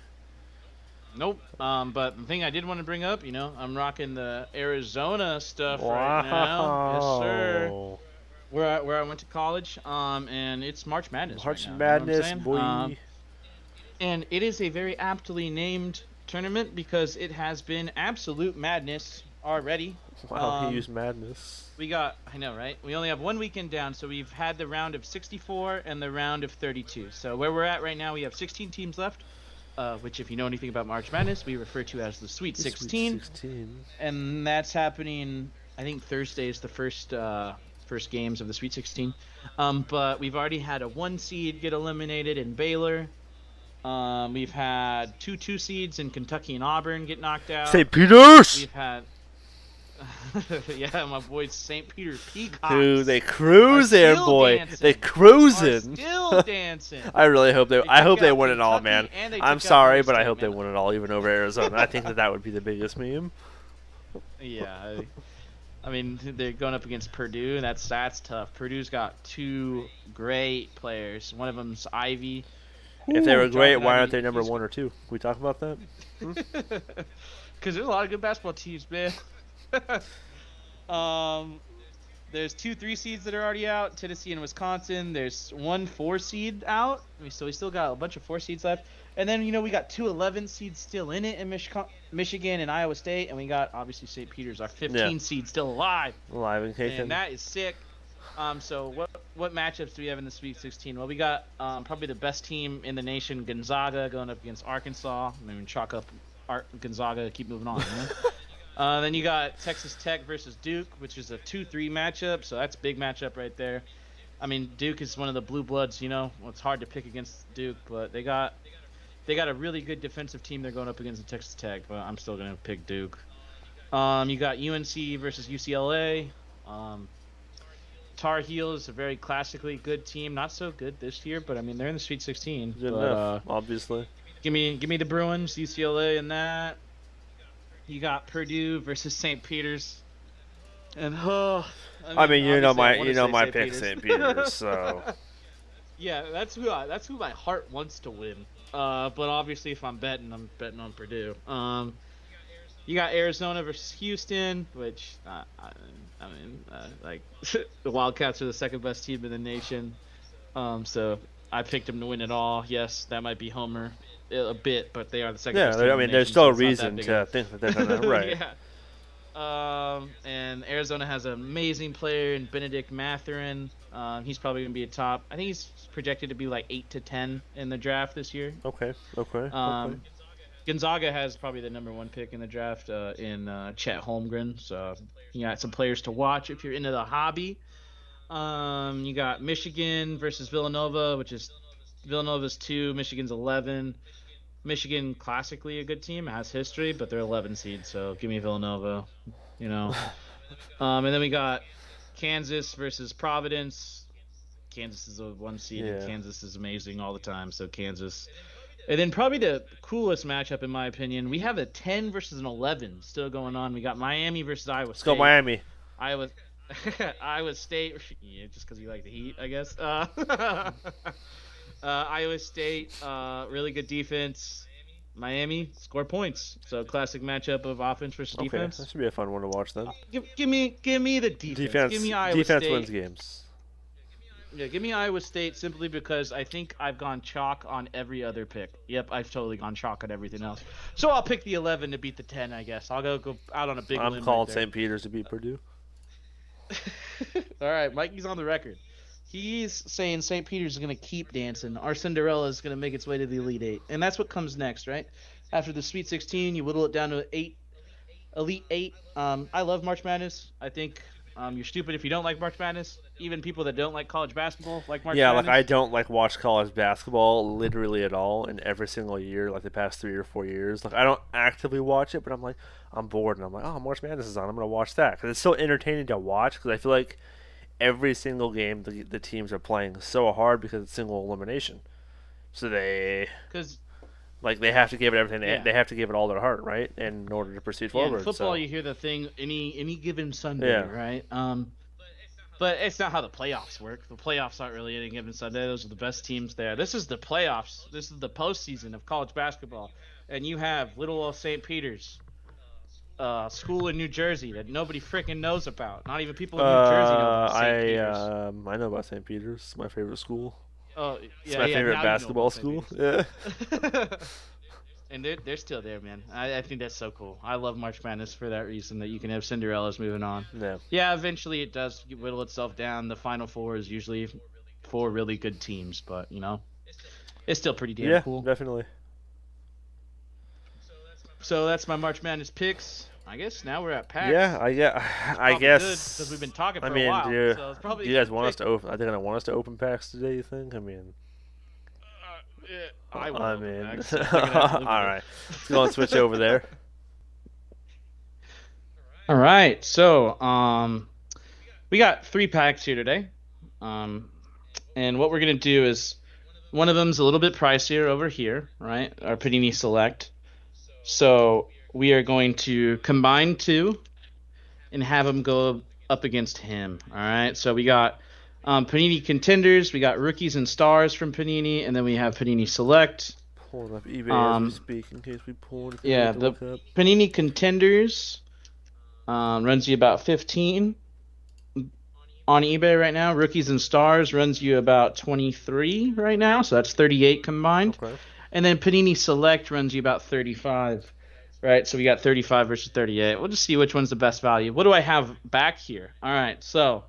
Nope. But the thing I did want to bring up, I'm rocking the Arizona stuff right now. Yes, sir. Where I went to college. And it's March Madness. March right now, Madness, boy. And it is a very aptly named tournament because it has been absolute madness already. Wow, he used madness. I know, right? We only have 1 weekend down, so we've had the round of 64 and the round of 32. So where we're at right now, we have 16 teams left. Which, if you know anything about March Madness, we refer to as the Sweet 16. And that's happening, I think Thursday is the first games of the Sweet 16. But we've already had a 1 seed get eliminated in Baylor. We've had 2 seeds in Kentucky and Auburn get knocked out. St. Peter's! We've had... yeah, my boys St. Peter Peacocks. Dude, they cruise there, boy. Dancing. They cruising. Still dancing. I really hope they hope they win it all, Kentucky, man. and I'm sorry, but I hope they win it all, even over Arizona. I think that would be the biggest meme. Yeah, I mean they're going up against Purdue, and that's tough. Purdue's got 2 great players. One of them's Ivy. If they were great, why aren't they number 1 or 2? Can we talk about that? Because there's a lot of good basketball teams, man. There's 2 3 seeds that are already out, Tennessee and Wisconsin. There's 1 4 seed out, so we still got a bunch of 4 seeds left. And then we got 2 11 seeds still in it in Michigan and Iowa State, and we got obviously St. Peter's, our 15 seed still alive And kicking. And that is sick. So what matchups do we have in the Sweet 16? Well, we got probably the best team in the nation, Gonzaga, going up against Arkansas. I mean, chalk up Gonzaga, keep moving on. Then you got Texas Tech versus Duke, which is a 2-3 matchup, so that's a big matchup right there. I mean, Duke is one of the blue bloods, Well, it's hard to pick against Duke, but they got a really good defensive team they're going up against Texas Tech, but I'm still going to pick Duke. You got UNC versus UCLA. Tar Heels, a very classically good team. Not so good this year, but I mean they're in the Sweet 16. Good enough, obviously. Give me the Bruins, UCLA, and that. You got Purdue versus St. Peter's, and I mean you know my pick, St. Peter's. So yeah, that's who my heart wants to win. But obviously if I'm betting on Purdue. You got Arizona versus Houston, which the Wildcats are the second best team in the nation. So I picked them to win it all. Yes, that might be homer a bit, but they are the second best team in the nation. There's still a so reason to think that they're gonna right. Yeah. And Arizona has an amazing player in Benedict Mathurin. He's probably gonna be a top. I think he's projected to be like 8 to 10 in the draft this year. Okay. Gonzaga has probably the number 1 pick in the draft in Chet Holmgren. So you got some players to watch if you're into the hobby. You got Michigan versus Villanova, which is Villanova's 2, Michigan's 11. Michigan, classically a good team, has history, but they're 11 seed, so give me Villanova. And then we got Kansas versus Providence. Kansas is a 1 seed, and Kansas is amazing all the time, so Kansas. And then probably the coolest matchup, in my opinion, we have a 10 versus an 11 still going on. We got Miami versus Iowa State. Let's go Miami. Iowa State, just because you like the Heat, I guess. Iowa State, really good defense. Miami, score points. So classic matchup of offense versus defense. That should be a fun one to watch then. Give me the defense. Give me Iowa State. Defense wins games. Yeah, give me Iowa State simply because I think I've gone chalk on every other pick. Yep, I've totally gone chalk on everything else. So I'll pick the 11 to beat the 10, I guess. I'll go out on a big I'm limb right calling there. St. Peter's to beat Purdue. All right, Mikey's on the record. He's saying St. Peter's is going to keep dancing. Our Cinderella is going to make its way to the Elite Eight. And that's what comes next, right? After the Sweet 16, you whittle it down to Elite Eight. I love March Madness. I think you're stupid if you don't like March Madness. Even people that don't like college basketball like March Yeah, like Madness. I don't like watch college basketball literally at all, and every single year, like the past 3 or 4 years, like I don't actively watch it, but I'm like I'm bored, and I'm like, oh, March Madness is on, I'm gonna watch that because it's so entertaining to watch. Because I feel like every single game the teams are playing so hard because it's single elimination, so Because they have to give it everything. yeah, They have to give it all their heart, right, in order to proceed yeah. In forward. football, So you hear the thing any given Sunday, yeah, right? But it's not how the playoffs work. The playoffs aren't really any given Sunday. Those are the best teams there. This is the playoffs. This is the postseason of college basketball, and you have little old St. Peter's, school in New Jersey that nobody freaking knows about. Not even people in New Jersey know about St. Peter's. I know about St. Peter's. It's my favorite school. Oh It's yeah, my yeah. favorite Now you know basketball about St. school. Peter's. Yeah. And they're still there, man. I think that's so cool. I love March Madness for that reason that you can have Cinderellas moving on. Yeah. Yeah, eventually it does whittle itself down. The Final Four is usually four really good teams, but it's still pretty damn cool. Definitely. So that's my March Madness picks. I guess now we're at PAX. Yeah, I guess because we've been talking for I mean, a while. do, So it's probably do you guys want us to open? Are they gonna want us to open packs today? You think? I mean, I will. I open mean, PAX, so they're gonna have to live all with it. right. Let's go and switch over there. All right. So we got 3 packs here today. And what we're gonna do is one of them's a little bit pricier over here, right? Our Panini Select. So we are going to combine 2 and have them go up against him. All right. So we got Panini Contenders. We got Rookies and Stars from Panini, and then we have Panini Select. Pulling up eBay as we speak in case we pull anything. Yeah, the Panini Contenders runs you about 15 on eBay right now. Rookies and Stars runs you about 23 right now, so that's 38 combined. Okay. And then Panini Select runs you about 35, right? So we got 35 versus 38. We'll just see which one's the best value. What do I have back here? All right, so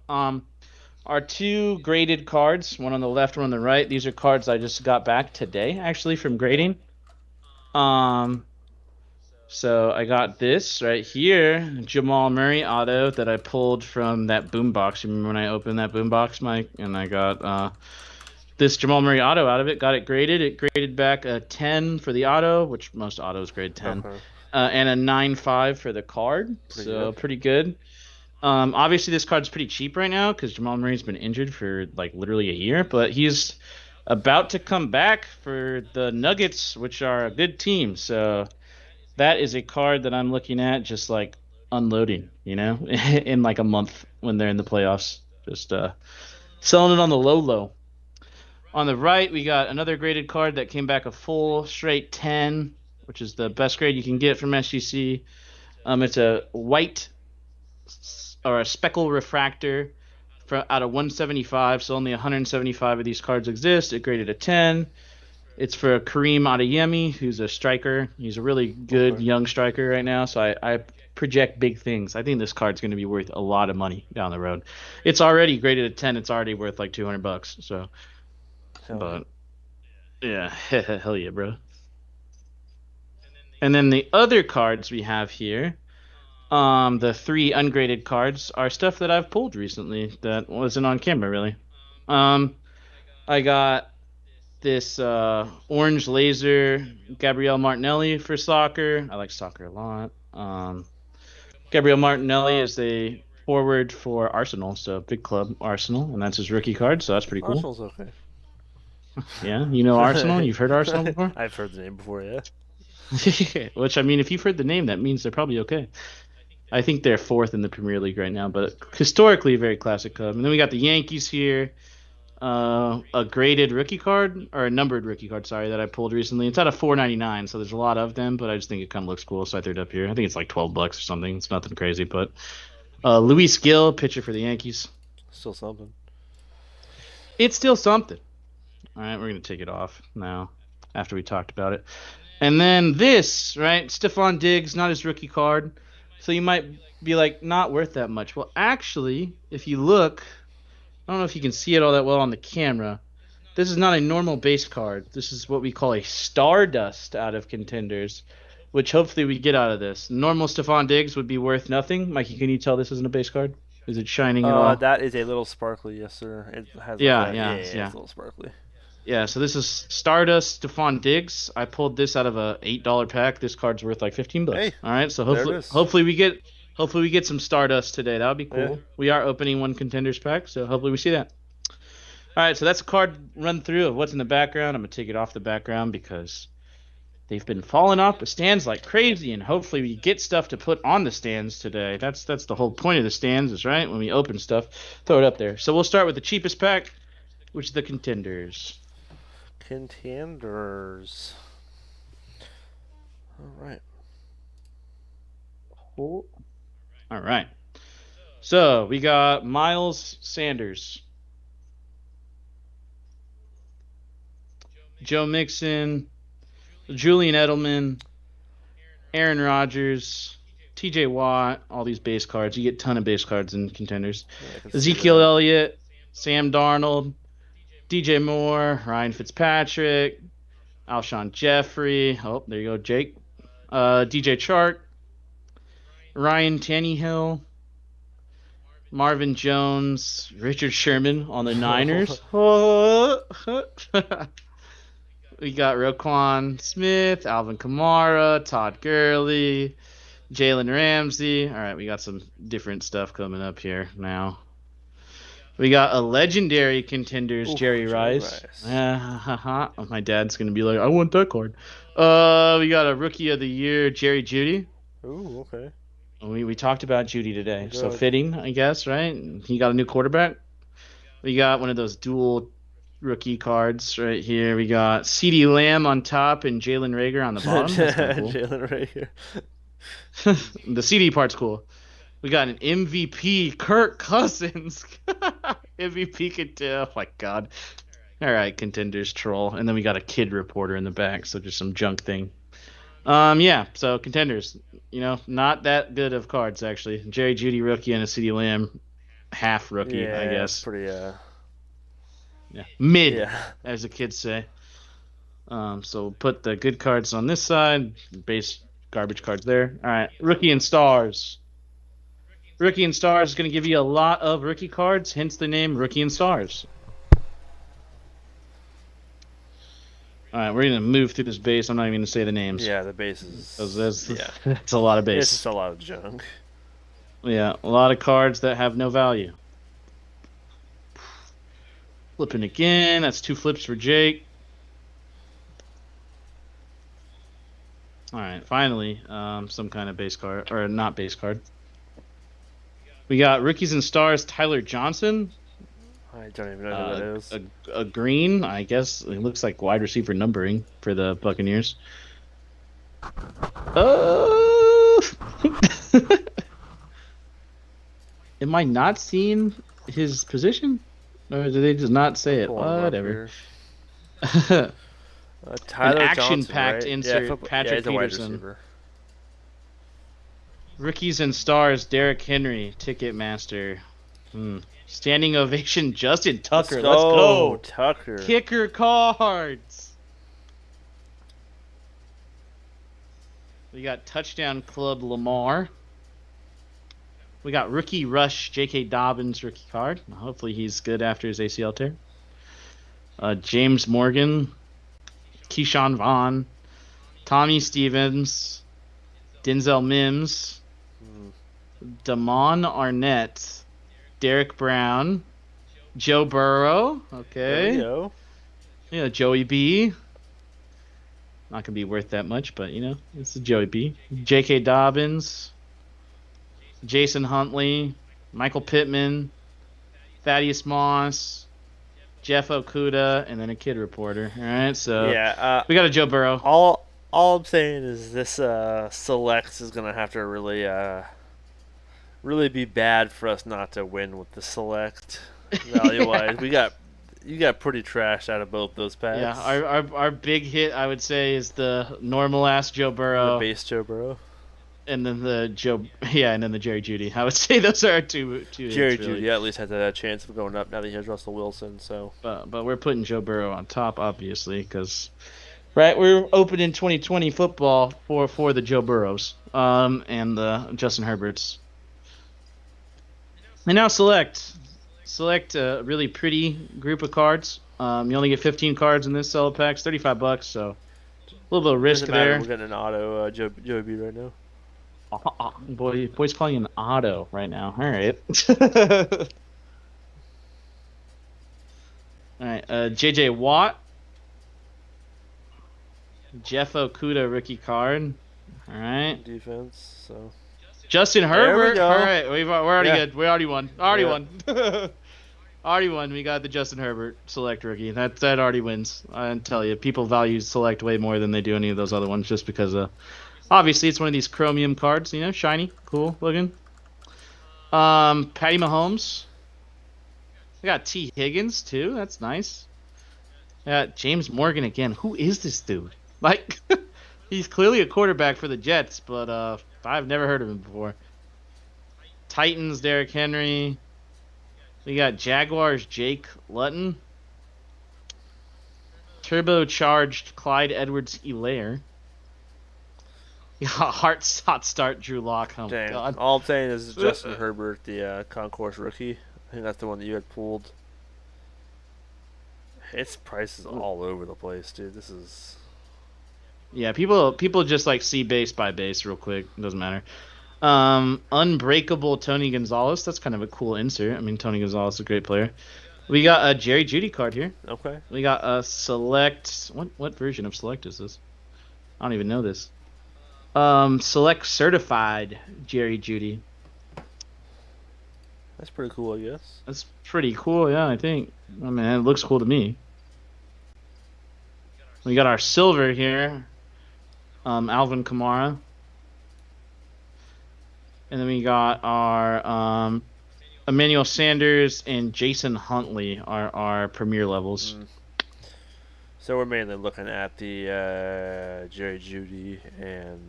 our 2 graded cards, one on the left, one on the right. These are cards I just got back today, actually, from grading. So I got this right here, Jamal Murray auto that I pulled from that boombox. You remember when I opened that boombox, Mike? And I got this Jamal Murray auto out of it. Got it graded. It graded back a 10 for the auto, which most autos grade 10, Okay. and a 9.5 for the card. Pretty good. Obviously this card's pretty cheap right now because Jamal Murray's been injured for like literally a year, but he's about to come back for the Nuggets, which are a good team. So that is a card that I'm looking at just like unloading, in like a month when they're in the playoffs. Just selling it on the low. On the right, we got another graded card that came back a full straight 10, which is the best grade you can get from SGC. It's a white or a speckle refractor out of 175, so only 175 of these cards exist. It graded a 10. It's for Kareem Adeyemi, who's a striker. He's a really good young striker right now, so I project big things. I think this card's going to be worth a lot of money down the road. It's already graded a 10. It's already worth like $200. So, but yeah, hell yeah, bro. And then the other cards we have here, the 3 ungraded cards, are stuff that I've pulled recently that wasn't on camera really. I got this orange laser Gabrielle Martinelli for soccer. I like soccer a lot. Gabrielle Martinelli is a forward for Arsenal, so big club Arsenal, and that's his rookie card, so that's pretty cool. Arsenal's okay. Yeah, you know Arsenal? You've heard Arsenal before? I've heard the name before, yeah. Which, I mean, if you've heard the name, that means they're probably okay. I think they're 4th in the Premier League right now, but historically a very classic club. And then we got the Yankees here. A graded rookie card, or a numbered rookie card, sorry, that I pulled recently. It's out of 4.99, so there's a lot of them, but I just think it kind of looks cool, so I threw it up here. I think it's like $12 or something. It's nothing crazy, but Luis Gil, pitcher for the Yankees. Still something. It's still something. All right, we're gonna take it off now after we talked about it. And then this, right? Stephon Diggs, not his rookie card. So you might be like, not worth that much. Well, actually, if you look, I don't know if you can see it all that well on the camera. This is not a normal base card. This is what we call a Stardust out of Contenders, which hopefully we get out of this. Normal Stephon Diggs would be worth nothing. Mikey, can you tell this isn't a base card? Is it shining at all? That is a little sparkly, yes sir. It has like Yeah, a yeah, it's yeah. a little sparkly. Yeah, so this is Stardust Stephon Diggs. I pulled this out of a $8 pack. This card's worth like $15. Hey, all right, so there it is. hopefully we get some Stardust today. That would be cool. Yeah. We are opening one Contenders pack, so hopefully we see that. All right, so that's a card run through of what's in the background. I'm gonna take it off the background because they've been falling off the stands like crazy, and hopefully we get stuff to put on the stands today. That's the whole point of the stands, is right when we open stuff, throw it up there. So we'll start with the cheapest pack, which is the Contenders. Contenders. All right. All right. So we got Miles Sanders, Joe Mixon, Julian Edelman, Aaron Rodgers, TJ Watt, all these base cards. You get a ton of base cards in Contenders. Yeah, Ezekiel Elliott, Sam Darnold, DJ Moore, Ryan Fitzpatrick, Alshon Jeffrey. Oh, there you go, Jake. DJ Chark, Ryan Tannehill, Marvin Jones, Richard Sherman on the Niners. We got Roquan Smith, Alvin Kamara, Todd Gurley, Jalen Ramsey. All right, we got some different stuff coming up here now. We got a legendary Contenders, Jerry Rice. My dad's going to be like, I want that card. We got a Rookie of the Year, Jerry Jeudy. Ooh, okay. We talked about Jeudy today, so fitting, I guess, right? He got a new quarterback. We got one of those dual rookie cards right here. We got CeeDee Lamb on top and Jalen Reagor on the bottom. That's kind of cool. Jalen Reagor. The CD part's cool. We got an MVP, Kirk Cousins. MVP Contender. Oh my god. All right, Contenders troll, and then we got a kid reporter in the back, so just some junk thing. Yeah. So Contenders, not that good of cards actually. Jerry Jeudy rookie and a CeeDee Lamb half rookie, I guess. Pretty mid, as the kids say. So put the good cards on this side, base garbage cards there. All right, Rookie and Stars. Rookie and Stars is going to give you a lot of rookie cards, hence the name Rookie and Stars. All right, we're going to move through this base. I'm not even going to say the names. Yeah, the bases. That's a lot of base. It's just a lot of junk. Yeah, a lot of cards that have no value. Flipping again. That's 2 flips for Jake. All right, finally, some kind of base card, or not base card. We got Rookies and Stars, Tyler Johnson. I don't even know who that is. A green, I guess. It looks like wide receiver numbering for the Buccaneers. Am I not seeing his position? Or do they just not say it? Whatever. Tyler An action-packed Johnson, right? insert, Patrick Peterson. Rookies and Stars, Derrick Henry, Ticketmaster. Standing ovation, Justin Tucker. Let's go. Tucker. Kicker cards. We got Touchdown Club Lamar. We got Rookie Rush, J.K. Dobbins rookie card. Hopefully he's good after his ACL tear. James Morgan, Keyshawn Vaughn, Tommy Stevens, Denzel Mims, Damon Arnett, Derek Brown, Joe Burrow. Okay. There we go. Yeah, Joey B. Not gonna be worth that much, but it's a Joey B. J.K. Dobbins, Jason Huntley, Michael Pittman, Thaddeus Moss, Jeff Okuda, and then a kid reporter. All right, so we got a Joe Burrow. All I'm saying is this select is gonna have to really be bad for us not to win with the select value wise. We got You got pretty trashed out of both those Yeah, packs. our big hit I would say is the normal ass Joe The Burrow, base Joe Burrow. and then and then the Jerry Jeudy. I would say those are our two Jerry hits really. Jeudy at least has a chance of going up now that he has Russell Wilson. So But we're putting Joe Burrow on top obviously because right we're opening 2020 football for the Joe Burrows and the Justin Herberts. And now select a really pretty group of cards. You only get 15 cards in this cello pack, $35, so a little bit of risk doesn't matter. there. We're getting an auto Joe B right now. Boy's calling you an auto right now. All right. All right. JJ Watt, Jeff Okuda rookie card. All right. Defense. So Justin there we Herbert. go. All right. We're already Yeah. good. We already won. Already Yeah. won. Already won. We got the Justin Herbert select rookie. That already wins. I tell you, people value select way more than they do any of those other ones, just because obviously it's one of these chromium cards. You know, shiny, cool looking. Patty Mahomes. We got T Higgins too. That's nice. James Morgan again. Who is this dude? Like, he's clearly a quarterback for the Jets, but I've never heard of him before. Titans Derrick Henry. We got Jaguars Jake Luton. Turbocharged Clyde Edwards-Helaire. Yeah, hot start Drew Lock. Oh Dang. God. All I'm saying is Justin Herbert, the concourse rookie. I think that's the one that you had pulled. Its price is all over the place, dude. This is. Yeah, people just like see base by base real quick. It doesn't matter. Unbreakable Tony Gonzalez. That's kind of a cool insert. I mean, Tony Gonzalez is a great player. We got a Jerry Jeudy card here. Okay. We got a select. What version of select is this? I don't even know this. Select certified Jerry Jeudy. That's pretty cool, I guess. That's pretty cool. Yeah, I think. I mean, it looks cool to me. We got our silver here. Alvin Kamara. And then we got our Emmanuel Sanders and Jason Huntley are our premier levels. So we're mainly looking at the Jerry Jeudy and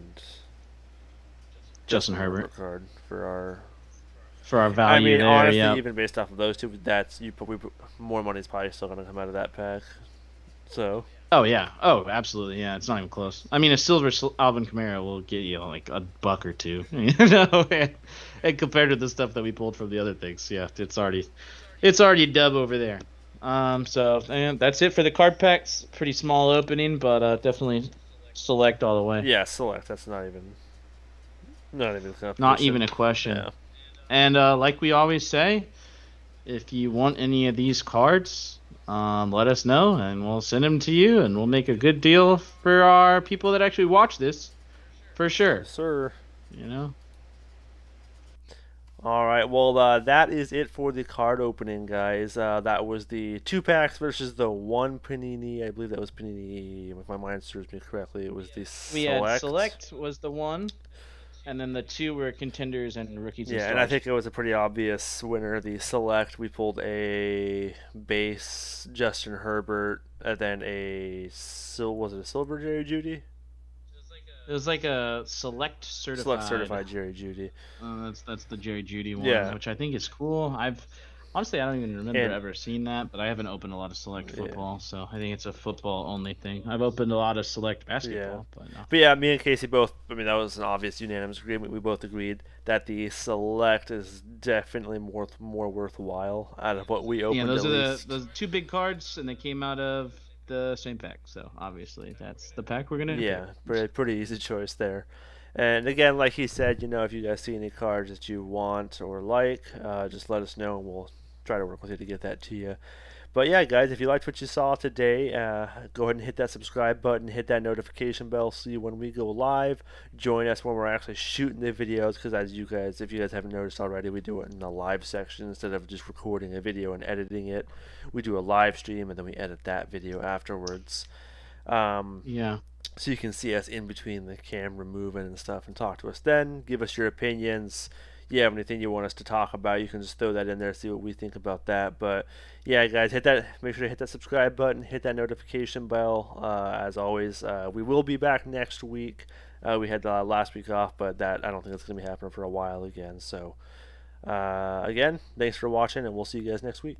Justin Herbert card for our value. I mean, there, honestly, yeah. even based off of those two, that's more money's probably still gonna come out of that pack. So. Oh yeah. Oh, absolutely. Yeah, it's not even close. I mean, a silver Alvin Kamara will get you like a buck or two, you know, and compared to the stuff that we pulled from the other things, yeah, it's already a dub over there. So and that's it for the card packs. Pretty small opening, but definitely select all the way. Yeah, select. That's not even a question. Yeah. And like we always say, if you want any of these cards, let us know and we'll send them to you, and we'll make a good deal for our people that actually watch this, for sure. Yes, sir. You know. All right. Well, that is it for the card opening, guys. That was the 2 packs versus the 1 Panini. I believe that was Panini. If my mind serves me correctly, it was the select. We had select was the 1. And then the 2 were contenders and rookies. Yeah, and I think it was a pretty obvious winner. The select, we pulled a base Justin Herbert, and then was it a silver Jerry Jeudy? It was like a select certified Jerry Jeudy. That's the Jerry Jeudy one, Yeah. which I think is cool. Honestly, I don't even remember ever seeing that, but I haven't opened a lot of select football, so I think it's a football only thing. I've opened a lot of select basketball, but no. But yeah, me and Casey both, I mean, that was an obvious unanimous agreement. We both agreed that the select is definitely more worthwhile out of what we opened. Yeah, those are those 2 big cards, and they came out of the same pack, so obviously that's the pack we're gonna. Yeah, pretty easy choice there. And again, like he said, you know, if you guys see any cards that you want or like, just let us know and we'll try to work with you to get that to you. But yeah, guys, if you liked what you saw today, go ahead and hit that subscribe button, hit that notification bell, see when we go live. Join us when we're actually shooting the videos, because if you guys haven't noticed already, we do it in the live section instead of just recording a video and editing it. We do a live stream and then we edit that video afterwards. Yeah. So you can see us in between the camera moving and stuff and talk to us then. Give us your opinions. you have anything you want us to talk about, you can just throw that in there, see what we think about that. But yeah, guys, hit that. Make sure to hit that subscribe button, hit that notification bell. As always, we will be back next week. We had the last week off, but that I don't think it's going to be happening for a while again. So again, thanks for watching, and we'll see you guys next week.